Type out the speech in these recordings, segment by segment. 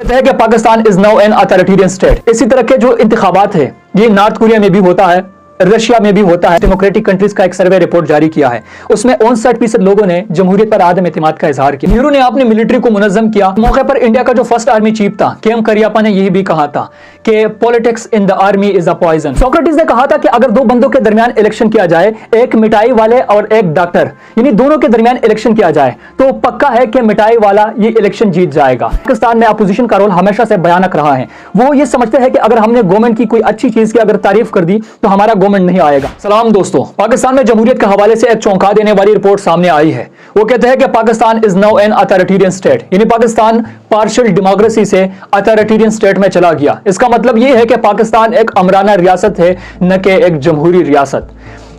कहते हैं कि Pakistan is now an authoritarian state. इसी तरह के जो इंतखाबात है ये नॉर्थ कोरिया में भी होता है, रशिया में भी होता है। डेमोक्रेटिक कंट्रीज का एक सर्वे रिपोर्ट जारी किया है, उसमें 59% लोगों ने जमहूरियत पर आदम एतमाद का इजहार किया। नेहरू ने अपनी मिलिट्री को मुनज़्ज़म किया। मौके पर इंडिया का जो फर्स्ट आर्मी चीफ था के एम करियप्पा ने यही भी कहा था कि politics in the army is a poison. Socrates ने कहा था कि अगर दो बंदों के दरमियान इलेक्शन किया जाए, एक मिठाई वाले और एक डॉक्टर, यानी दोनों के दरमियान इलेक्शन किया जाए तो पक्का है कि मिठाई वाला ये इलेक्शन जीत जाएगा। पाकिस्तान में अपोजिशन का रोल हमेशा से भयानक रहा है। वो ये समझते हैं कि अगर हमने गवर्नमेंट की कोई अच्छी चीज की अगर तारीफ कर दी तो हमारा गवर्नमेंट नहीं आएगा। सलाम दोस्तों, पाकिस्तान में जमहूरियत के हवाले से एक चौंका देने वाली रिपोर्ट सामने आई है। वो कहते हैं कि Pakistan is now an authoritarian state, यानी पाकिस्तान पार्शियल डेमोक्रेसी से अथॉरिटेरियन स्टेट में चला गया। इसका मतलब ये है कि पाकिस्तान एक अमराना रियासत है, न कि एक जमहूरी रियासत।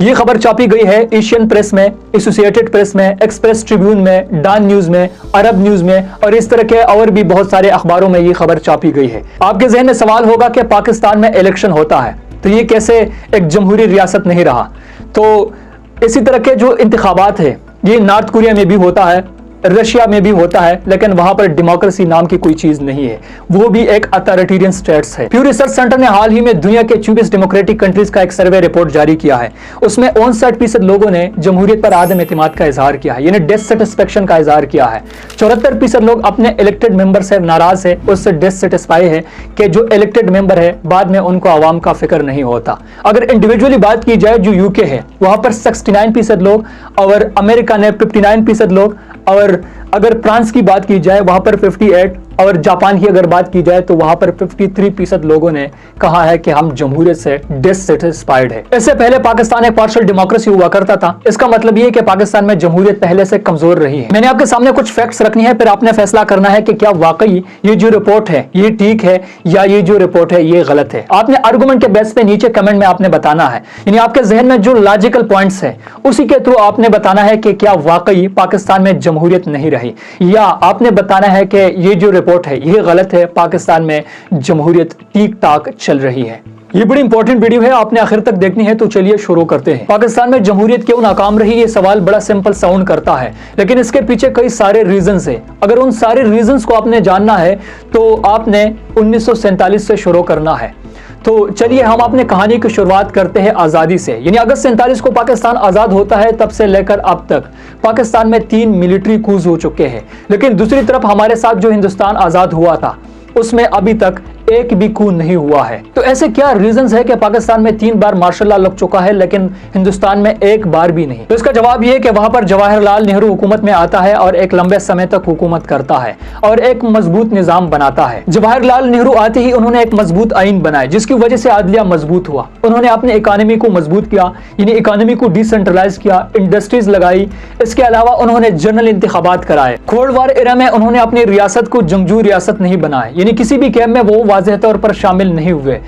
ये खबर छापी गई है एशियन प्रेस में, एसोसिएटेड प्रेस में, एक्सप्रेस ट्रिब्यून में, डान न्यूज में, अरब न्यूज में और इस तरह के और भी बहुत सारे अखबारों में ये खबर छापी गई है। आपके जहन में सवाल होगा कि पाकिस्तान में इलेक्शन होता है तो ये कैसे एक जमहूरी रियासत नहीं रहा। तो इसी तरह के जो इंतखाबात है ये नॉर्थ कोरिया में भी होता है, रशिया में भी होता है, लेकिन वहां पर डेमोक्रेसी नाम की कोई चीज नहीं है, वो भी एक अथॉरिटेरियन स्टेट्स है। प्यू रिसर्च सेंटर ने हाल ही में दुनिया के 24 डेमोक्रेटिक कंट्रीज का एक सर्वे रिपोर्ट जारी किया है। उसमें 59% लोगों ने जमहूरियत पर आदम एतमाद का इजहार किया है, यानी डिससैटिस्फैक्शन का इजहार किया है। 74% लोग अपने इलेक्टेड मेंबर से नाराज है, उससे डिससैटिस्फाई है कि जो इलेक्टेड मेंबर है बाद में उनको आवाम का फिक्र नहीं होता। अगर इंडिविजुअली बात की जाए, जो यूके है वहां पर 69% लोग, और अमेरिका ने 59% लोग, और अगर फ्रांस की बात की जाए वहां पर 58, और जापान की अगर बात की जाए तो वहां पर 53% लोगों ने कहा है कि हम जमहूरियत से डिससैटिस्फाइड है। इससे पहले पाकिस्तान एक पार्शियल डेमोक्रेसी हुआ करता था। इसका मतलब ये है कि पाकिस्तान में जमहूरियत पहले से कमजोर रही है। मैंने आपके सामने कुछ फैक्ट्स रखनी है, फिर आपने फैसला करना है कि क्या वाकई ये जो रिपोर्ट है ये ठीक है या ये जो रिपोर्ट है ये गलत है। आपने आर्गुमेंट के बेस पे नीचे कमेंट में आपने बताना है, यानी आपके जहन में जो लॉजिकल पॉइंट्स है उसी के थ्रू आपने बताना है कि क्या वाकई पाकिस्तान में जमहूरियत नहीं रही, या आपने बताना है कि ये जो रिपोर्ट है ये गलत है, पाकिस्तान में जमहूरियत ठीक ठाक चल रही है। ये बड़ी इंपॉर्टेंट वीडियो है, आपने आखिर तक देखनी है। तो चलिए शुरू करते हैं। पाकिस्तान में जमहूरियत क्यों नाकाम रही, ये सवाल बड़ा सिंपल साउंड करता है, लेकिन इसके पीछे कई सारे रीजंस है। अगर उन सारे रीजंस को आपने जानना है तो आपने 1947 से शुरू करना है। तो चलिए हम अपने कहानी की शुरुआत करते हैं आज़ादी से। यानी अगस्त 47 को पाकिस्तान आज़ाद होता है, तब से लेकर अब तक पाकिस्तान में 3 मिलिट्री कूज हो चुके हैं। लेकिन दूसरी तरफ हमारे साथ जो हिंदुस्तान आज़ाद हुआ था उसमें अभी तक एक भी कू नहीं हुआ है। तो ऐसे क्या रीजंस है कि पाकिस्तान में 3 बार मार्शल लॉ लग चुका है लेकिन हिंदुस्तान में एक बार भी नहीं? तो इसका जवाब यह है कि वहां पर जवाहरलाल नेहरू हुकूमत में आता है और एक लंबे समय तक हुकूमत करता है और एक मजबूत निजाम बनाता है। जवाहरलाल नेहरू आते ही उन्होंने एक मजबूत आइन बनाया जिसकी वजह से आदलिया मजबूत हुआ। उन्होंने अपने इकानमी को मजबूत किया, यानी इकानमी को डिसेंट्रलाइज किया, इंडस्ट्रीज लगाई। इसके अलावा उन्होंने जनरल इंतखाबात कराए। कोल्ड वार एरा में उन्होंने अपनी रियासत को जंगजू रियासत नहीं बनाया, यानी किसी भी कैंप में वो वाज़ेह तौर पर शामिल नहीं हुए।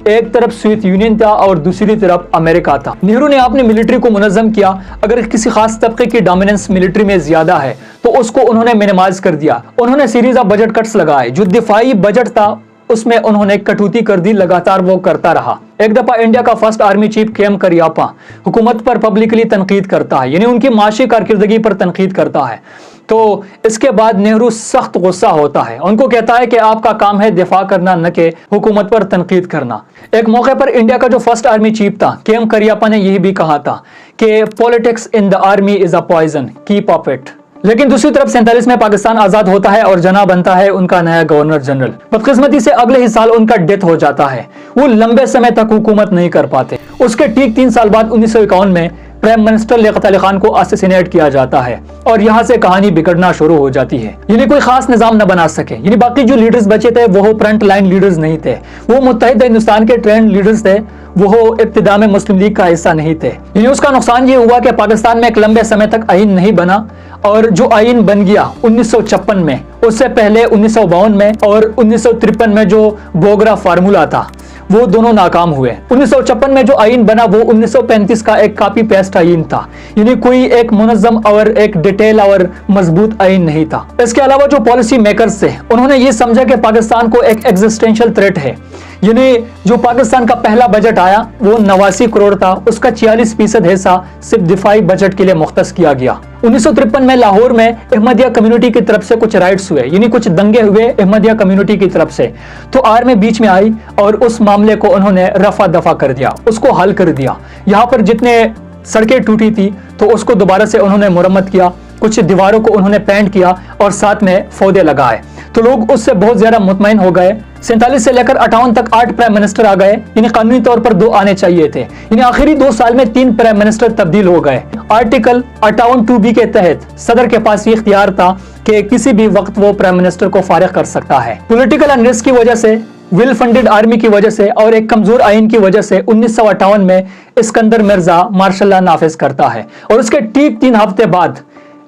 एक तरफ सोवियत यूनियन था और दूसरी तरफ अमेरिका था। नेहरू ने अपनी मिलिट्री को मुनज़्ज़म किया। अगर किसी खास तबके की डोमिनेंस मिलिट्री में ज्यादा है तो उसको उन्होंने मिनिमाइज कर दिया। उन्होंने सीरीज ऑफ बजट कट्स लगाए। जो दिफाई बजट था उसमें उन्होंने कटौती कर दी, लगातार वो करता रहा। एक दफा इंडिया का फर्स्ट आर्मी चीफ के एम करियप्पा हुकूमत पर पब्लिकली तनकीद करता है, यानी उनकी माशी कारकिर्दगी पर तनकीद करता है। तो इसके बाद नेहरू सख्त गुस्सा होता है, उनको कहता है कि आपका काम है दिफा करना, न कि हुकूमत पर तनकीद करना। एक मौके पर इंडिया का जो फर्स्ट आर्मी चीफ था के एम करियप्पा ने यही भी कहा था कि politics in the army is a poison, keep off it. लेकिन दूसरी तरफ 47 में पाकिस्तान आजाद होता है और जना बनता है उनका नया गवर्नर जनरल। बदकिस्मती से अगले ही साल उनका डेथ हो जाता है। वो लंबे समय तक हुकूमत नहीं कर पाते। उसके ठीक 3 साल बाद 1951 में प्राइम मिनिस्टर लियाकत अली खान को असैसिनेट किया जाता है और यहाँ से कहानी बिगड़ना शुरू हो जाती है। यानी कोई खास निजाम न बना सके, यानी बाकी जो लीडर्स बचे थे वो फ्रंट लाइन लीडर्स नहीं थे, वो मुत्तहिद हिंदुस्तान के ट्रेंड लीडर्स थे, वो इब्तिदा में मुस्लिम लीग का हिस्सा नहीं थे। यानी उसका नुकसान ये हुआ कि पाकिस्तान में एक लंबे समय तक आइन नहीं बना, और जो आइन बन गया 1956 में, उससे पहले 1952 में और 1953 में जो बोगरा फार्मूला था वो दोनों नाकाम हुए। 1956 में जो आइन बना वो 1935 का एक कॉपी पेस्ट आइन था, यानी कोई एक मुनज़्ज़म और एक डिटेल और मजबूत आइन नहीं था। इसके अलावा जो पॉलिसी मेकर्स थे उन्होंने ये समझा कि पाकिस्तान को एक एग्जिस्टेंशियल थ्रेट है। यानी जो पाकिस्तान का पहला बजट आया वो 89 करोड़ था, उसका 46% हिस्सा सिर्फ दिफाई बजट के लिए मुख्तस किया गया 1953 में लाहौर में अहमदिया कम्युनिटी की तरफ से कुछ राइट्स हुए, यानी कुछ दंगे हुए अहमदिया कम्युनिटी की तरफ से। तो आर्मी बीच में आई और उस मामले को उन्होंने रफा दफा कर दिया, उसको हल कर दिया। यहाँ पर जितने सड़कें टूटी थी तो उसको दोबारा से उन्होंने मुरम्मत किया, कुछ दीवारों को उन्होंने पेंट किया और साथ में पौधे लगाए। तो लोग उससे बहुत ज्यादा मुतमईन हो गए। 47 से लेकर 58 तक 8 प्राइम मिनिस्टर आ गए, यानी कानूनी तौर पर 2 आने चाहिए थे, यानी आखिरी 2 साल में 3 प्राइम मिनिस्टर तब्दील हो गए। आर्टिकल 58(2)B के तहत सदर के पास ये इख्तियार था कि किसी भी वक्त वो प्राइम मिनिस्टर को फारिग कर सकता है। पॉलिटिकल अनरेस्ट की वजह से, वेल फंडेड आर्मी की वजह से और एक कमजोर आइन की वजह से 1958 में इस्कंदर मिर्जा मार्शल लॉ नाफिज करता है और उसके ठीक 3 हफ्ते बाद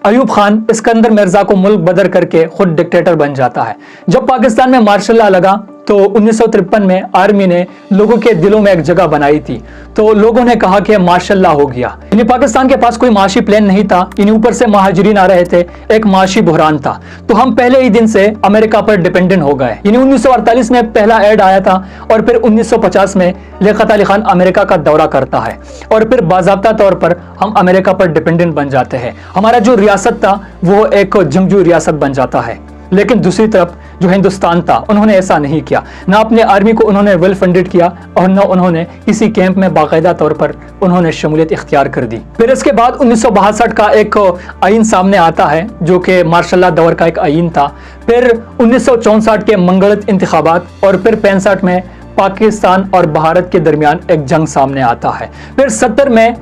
अयूब खान इस्कंदर मिर्जा को मुल्क बदर करके खुद डिक्टेटर बन जाता है। जब पाकिस्तान में मार्शल लॉ लगा तो 1953 में आर्मी ने लोगों के दिलों में एक जगह बनाई थी, तो लोगों ने कहा कि मार्शल लॉ हो गया। यानी पाकिस्तान के पास कोई माशी प्लान नहीं था, यानी ऊपर से महाजरीन आ रहे थे, एक माशी बहरान था। तो हम पहले ही दिन से अमेरिका पर डिपेंडेंट हो गए। यानी 1948 में पहला ऐड आया था और फिर 1950 में लियाकत अली खान अमेरिका का दौरा करता है और फिर बाज़ाब्ता तौर पर हम अमेरिका पर डिपेंडेंट बन जाते हैं। हमारा जो रियासत था वो एक जंगजू रियासत बन जाता है। लेकिन दूसरी तरफ जो हिंदुस्तान था उन्होंने ऐसा नहीं किया, ना अपने आर्मी को उन्होंने वेल फंडेड किया और न उन्होंने किसी कैंप में बाकायदा तौर पर उन्होंने शमूलियत इख्तियार कर दी। फिर इसके बाद 1962 का एक आइन सामने आता है जो कि मार्शल लॉ दौर का एक आइन था। फिर 1964 के मंगलत इंतखाबात और फिर 65 में पाकिस्तान और भारत के दरमियान एक जंग सामने आता है। फिर 70 में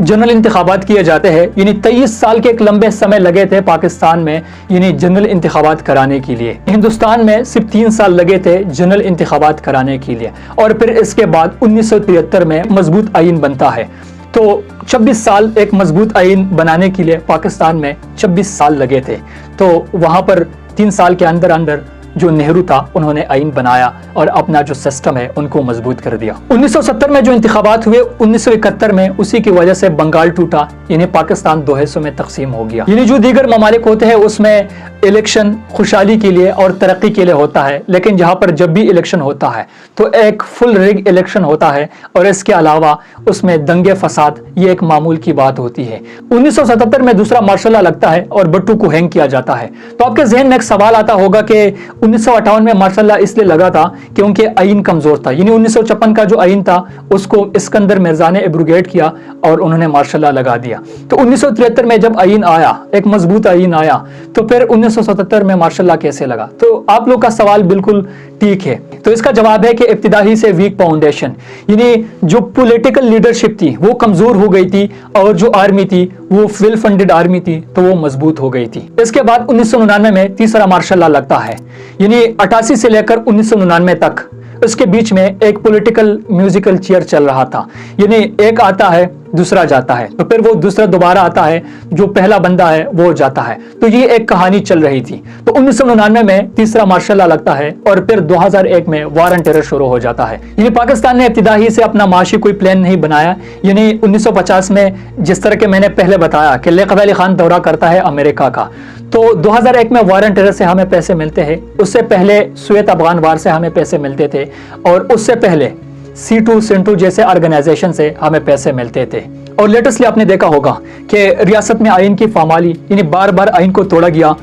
जनरल इंतखाबात किए जाते हैं, यानी 23 साल के एक लंबे समय लगे थे पाकिस्तान में यानी जनरल इंतखाबात कराने के लिए। हिंदुस्तान में सिर्फ 3 साल लगे थे जनरल इंतखाबात कराने के लिए और फिर इसके बाद 1973 में मजबूत आइन बनता है। तो 26 साल एक मजबूत आइन बनाने के लिए पाकिस्तान में 26 साल लगे थे। तो वहां पर 3 साल के अंदर अंदर जो नेहरू था उन्होंने आइन बनाया और अपना जो सिस्टम है उनको मजबूत कर दिया। 1970 में जो इंतखाबात हुए 1971 में, उसी की वजह से बंगाल टूटा, यानी पाकिस्तान 2 हिस्सों में तकसीम हो गया। यानी जो दीगर ममालिक होते हैं उसमें इलेक्शन खुशहाली के लिए और तरक्की के लिए होता है, लेकिन जहां पर जब भी इलेक्शन होता है तो एक फुल रिग इलेक्शन होता है और इसके अलावा उसमें दंगे फसाद ये एक मामूल की बात होती है। 1977 में दूसरा मार्शल लॉ लगता है और भट्टू को हैंग किया जाता है। तो आपके जहन में एक सवाल आता होगा कि 1958 में मार्शल लॉ इसलिए लगा था क्योंकि आइन कमजोर था, यानी 1956 का जो आइन था उसको इस्कंदर मिर्जा ने एब्रोगेट किया और उन्होंने मार्शल लॉ लगा दिया। तो 1973 में जब आइन आया, एक मजबूत आइन आया, तो फिर 1977 में मार्शल लॉ कैसे लगा? तो आप लोग का सवाल बिल्कुल ठीक है। तो इसका जवाब है कि इब्तिदाई से वीक फाउंडेशन, यानी जो पॉलिटिकल लीडरशिप थी वो कमजोर हो गई थी और जो आर्मी थी वो वेल फंडेड आर्मी थी तो वो मजबूत हो गई थी। इसके बाद 1999 में तीसरा मार्शल लॉ लगता है, यानी 88 से लेकर 1999 तक उसके बीच में एक पॉलिटिकल म्यूजिकल चेयर चल रहा था, यानी एक आता है दूसरा जाता है, तो फिर वो दूसरा दोबारा आता है, जो पहला बंदा है वो जाता है। तो ये एक कहानी चल रही थी। तो 1999 में तीसरा मार्शल लॉ लगता है और फिर 2001 में वार ऑन टेरर शुरू हो जाता है। यानी पाकिस्तान ने इब्तिदाई से अपना माशी कोई प्लान नहीं बनाया। यानी 1950 में जिस तरह के मैंने पहले बताया कि लियाकत अली खान दौरा करता है अमेरिका का, तो 2001 में वार ऑन टेरर से हमें पैसे मिलते हैं। उससे पहले सुएत अफगान वार से हमें पैसे मिलते थे और उससे पहले C2 सिंटू जैसे ऑर्गेनाइजेशन से हमें पैसे मिलते थे। और लेटेस्टली आपने देखा होगा कि रियासत में आइन की फामाली, यानी बार बार आइन को तोड़ा गया,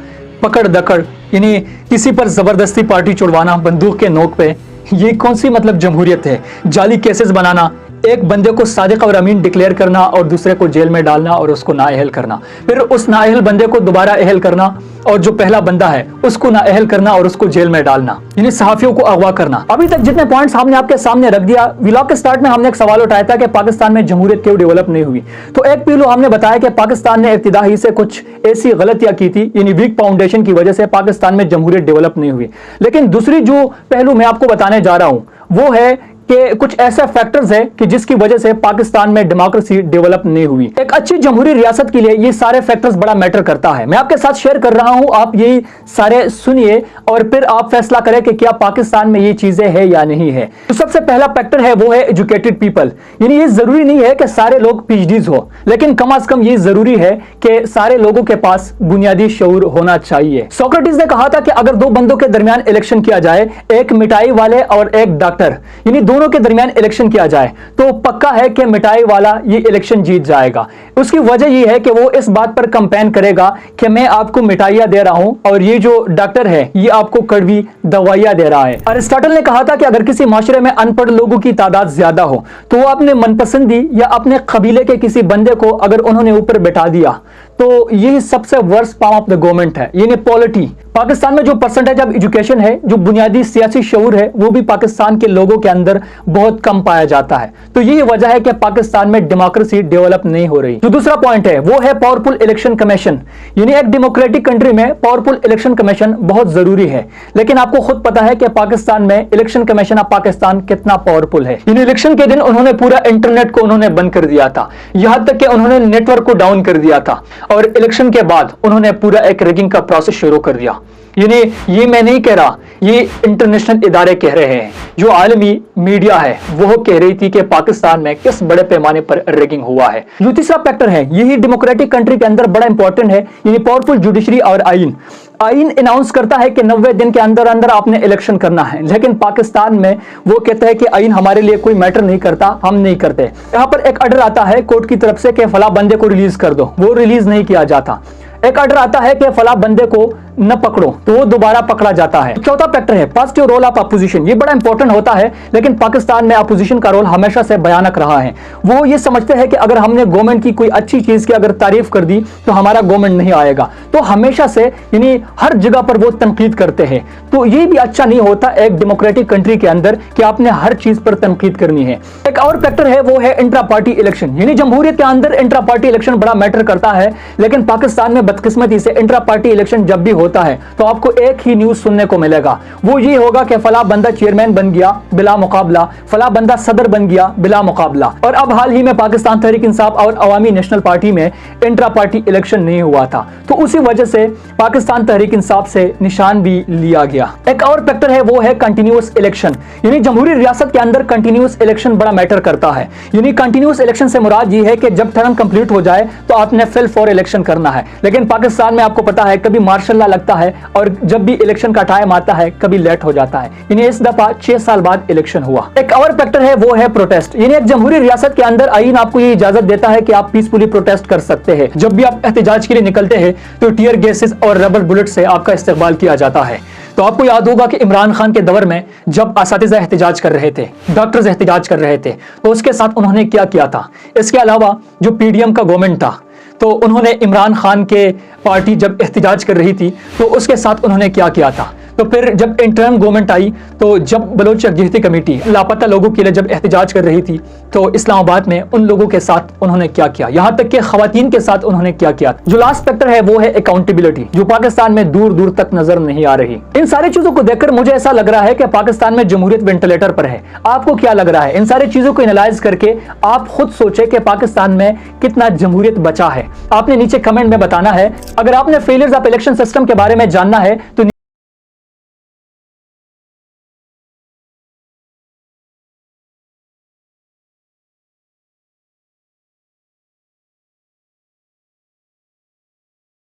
पकड़ दकड़, यानी किसी पर जबरदस्ती पार्टी चुड़वाना बंदूक के नोक पे, ये कौन सी मतलब जमहूरियत है? जाली केसेस बनाना, एक बंदे को सादिक और अमीन डिक्लेयर करना और दूसरे को जेल में डालना और उसको नाअहल करना, फिर उस नाअहल बंदे को दोबारा अहल करना और जो पहला बंदा है उसको नाअहल करना और उसको जेल में डालना, यानी सहाफियों को अगवा करना। अभी तक जितने पॉइंट्स हमने आपके सामने रख दिया, व्लॉग के स्टार्ट में हमने एक सवाल उठाया था कि पाकिस्तान में जमहूरियत क्यों डेवलप नहीं हुई। तो एक पहलू हमने बताया कि पाकिस्तान ने इब्तिदाई से कुछ ऐसी गलतियां की थी, यानी वीक फाउंडेशन की वजह से पाकिस्तान में जमहूरियत डेवलप नहीं हुई। लेकिन दूसरी जो पहलू मैं आपको बताने जा रहा हूं वो है कि कुछ ऐसे फैक्टर्स है कि जिसकी वजह से पाकिस्तान में डेमोक्रेसी डेवलप नहीं हुई। एक अच्छी जमहूरी रियासत के लिए ये सारे फैक्टर्स बड़ा मैटर करता है। मैं आपके साथ शेयर कर रहा हूं, आप ये सारे सुनिए और फिर आप फैसला करें कि क्या पाकिस्तान में ये चीजें है या नहीं है। तो सबसे पहला फैक्टर है वो है एजुकेटेड पीपल, यानी ये जरूरी नहीं है कि सारे लोग PhDs हो, लेकिन कम अज कम ये जरूरी है कि सारे लोगों के पास बुनियादी शऊर होना चाहिए। सोक्रेटिस ने कहा था कि अगर 2 बंदों के दरमियान इलेक्शन किया जाए, एक मिठाई वाले और एक डॉक्टर, यानी दोनों के दरमियान इलेक्शन किया जाए तो पक्का है कि मिठाई वाला ये इलेक्शन जीत जाएगा। उसकी वजह ये है कि वो इस बात पर कैंपेन करेगा कि मैं आपको मिठाइयां दे रहा हूं और ये जो डॉक्टर है ये आपको कड़वी दवाइयां दे रहा है। अरिस्टोटल ने कहा था कि अगर किसी माशरे में अनपढ़ लोगों की तादाद ज्यादा हो तो वो अपने मनपसंदी या अपने कबीले के किसी बंदे को अगर उन्होंने ऊपर बैठा दिया तो यही सबसे worst part of the government है, यानी पॉलिटी। पाकिस्तान में जो परसेंटेज ऑफ एजुकेशन है, जो बुनियादी सियासी शऊर है, वो भी पाकिस्तान के लोगों के अंदर बहुत कम पाया जाता है। तो यही वजह है कि पाकिस्तान में डेमोक्रेसी डेवलप नहीं हो रही। जो दूसरा पॉइंट है वो है पावरफुल इलेक्शन कमीशन, यानी एक डेमोक्रेटिक कंट्री में पावरफुल इलेक्शन कमीशन बहुत जरूरी है। लेकिन आपको खुद पता है कि पाकिस्तान में इलेक्शन कमीशन ऑफ पाकिस्तान कितना पावरफुल है। यानी इलेक्शन के दिन उन्होंने पूरा इंटरनेट को उन्होंने बंद कर दिया था, यहां तक कि उन्होंने नेटवर्क को डाउन कर दिया था, और इलेक्शन के बाद उन्होंने पूरा एक रिगिंग का प्रोसेस शुरू कर दिया। ये मैं नहीं कह रहा, ये इंटरनेशनल इदारे कह रहे हैं। जो आलमी मीडिया है वो कह रही थी कि पाकिस्तान में किस बड़े पैमाने पर रिगिंग हुआ है। जो तीसरा फैक्टर है यही डेमोक्रेटिक कंट्री के अंदर बड़ा इंपॉर्टेंट है, यानी पावरफुल जुडिशरी और आइन। आइन अनाउंस करता है कि 90 दिन के अंदर अंदर आपने इलेक्शन करना है, लेकिन पाकिस्तान में वो कहता है कि आइन हमारे लिए कोई मैटर नहीं करता, हम नहीं करते। यहाँ पर एक ऑर्डर आता है कोर्ट की तरफ से कि फला बंदे को रिलीज कर दो, वो रिलीज नहीं किया जाता। एक ऑर्डर आता है कि फला बंदे को न पकड़ो तो वो दोबारा पकड़ा जाता है। चौथा फैक्टर है पॉजिटिव रोल ऑफ अपोजिशन। ये बड़ा इंपॉर्टेंट होता है, लेकिन पाकिस्तान में अपोजिशन का रोल हमेशा से भयानक रहा है। वो ये समझते हैं कि अगर हमने गवर्नमेंट की कोई अच्छी चीज की अगर तारीफ कर दी तो हमारा गवर्नमेंट नहीं आएगा, तो हमेशा से यानी हर जगह पर वो तनकीद करते हैं। तो ये भी अच्छा नहीं होता एक डेमोक्रेटिक कंट्री के अंदर कि आपने हर चीज पर तनकीद करनी है। एक और फैक्टर है वो है इंट्रा पार्टी इलेक्शन, यानी जमहूरियत के अंदर इंट्रा पार्टी इलेक्शन बड़ा मैटर करता है, लेकिन पाकिस्तान में बदकिस्मती से इंट्रा पार्टी इलेक्शन जब भी होता है तो आपको एक ही न्यूज सुनने को मिलेगा, वो ये होगा कि फला बंदा चेयरमैन बन गया बिला मुकाबला, फला बंदा सदर बन गया बिला मुकाबला। और अब हाल ही में पाकिस्तान तहरीक इंसाफ और अवामी नेशनल पार्टी में इंट्रा पार्टी इलेक्शन नहीं हुआ था, तो उसी वजह से पाकिस्तान तहरीक इंसाफ से निशान भी लिया गया। एक और फैक्टर है वो है कंटिन्यूअस इलेक्शन, यानी जमहूरी रियासत के अंदर कंटिन्यूअस इलेक्शन बड़ा मैटर करता है। यानी कंटिन्यूअस इलेक्शन से मुराद ये है कि जब टर्म कंप्लीट हो जाए तो आपने फिल फॉर इलेक्शन करना है। लेकिन पाकिस्तान में आपको पता है कभी मार्शल लॉ लगता है और जब भी इलेक्शन का टाइम आता है कभी लेट हो जाता है। यानी इस दफा 6 साल बाद इलेक्शन हुआ। एक और फैक्टर है वो है प्रोटेस्ट, यानी एक जमहूरी रियासत के अंदर आईन आपको ये इजाजत देता है कि आप पीसफुली प्रोटेस्ट कर सकते हैं। जब भी आप एहतजाज के लिए निकलते हैं तो टीयर गैसेस और रबर बुलेट से आपका इस्तेमाल किया जाता है। तो आपको याद होगा कि इमरान खान के दौर में जब असातिज़ा एहतजाज कर रहे थे, डॉक्टर्स एहतजाज कर रहे थे, तो उसके साथ उन्होंने क्या किया था। इसके अलावा जो पीडीएम का गवर्नमेंट था तो उन्होंने इमरान खान के पार्टी जब एहतजाज कर रही थी तो उसके साथ उन्होंने क्या किया था। तो फिर जब इंटरम गवर्नमेंट आई तो जब बलोच यकजहती कमेटी लापता लोगों के लिए जब एहतजाज कर रही थी तो इस्लामाबाद में उन लोगों के साथ उन्होंने क्या किया, यहाँ तक कि खवातीन के साथ उन्होंने क्या किया। जो लास्ट फैक्टर है वो है अकाउंटेबिलिटी, जो पाकिस्तान में दूर दूर तक नजर नहीं आ रही। इन सारी चीजों को देखकर मुझे ऐसा लग रहा है कि पाकिस्तान में जमहूरियत वेंटिलेटर पर है। आपको क्या लग रहा है? इन सारी चीजों को एनालाइज करके आप खुद सोचे कि पाकिस्तान में कितना जमहूरियत बचा है। आपने नीचे कमेंट में बताना है। अगर आपने फेलियर्स ऑफ इलेक्शन सिस्टम के बारे में जानना है तो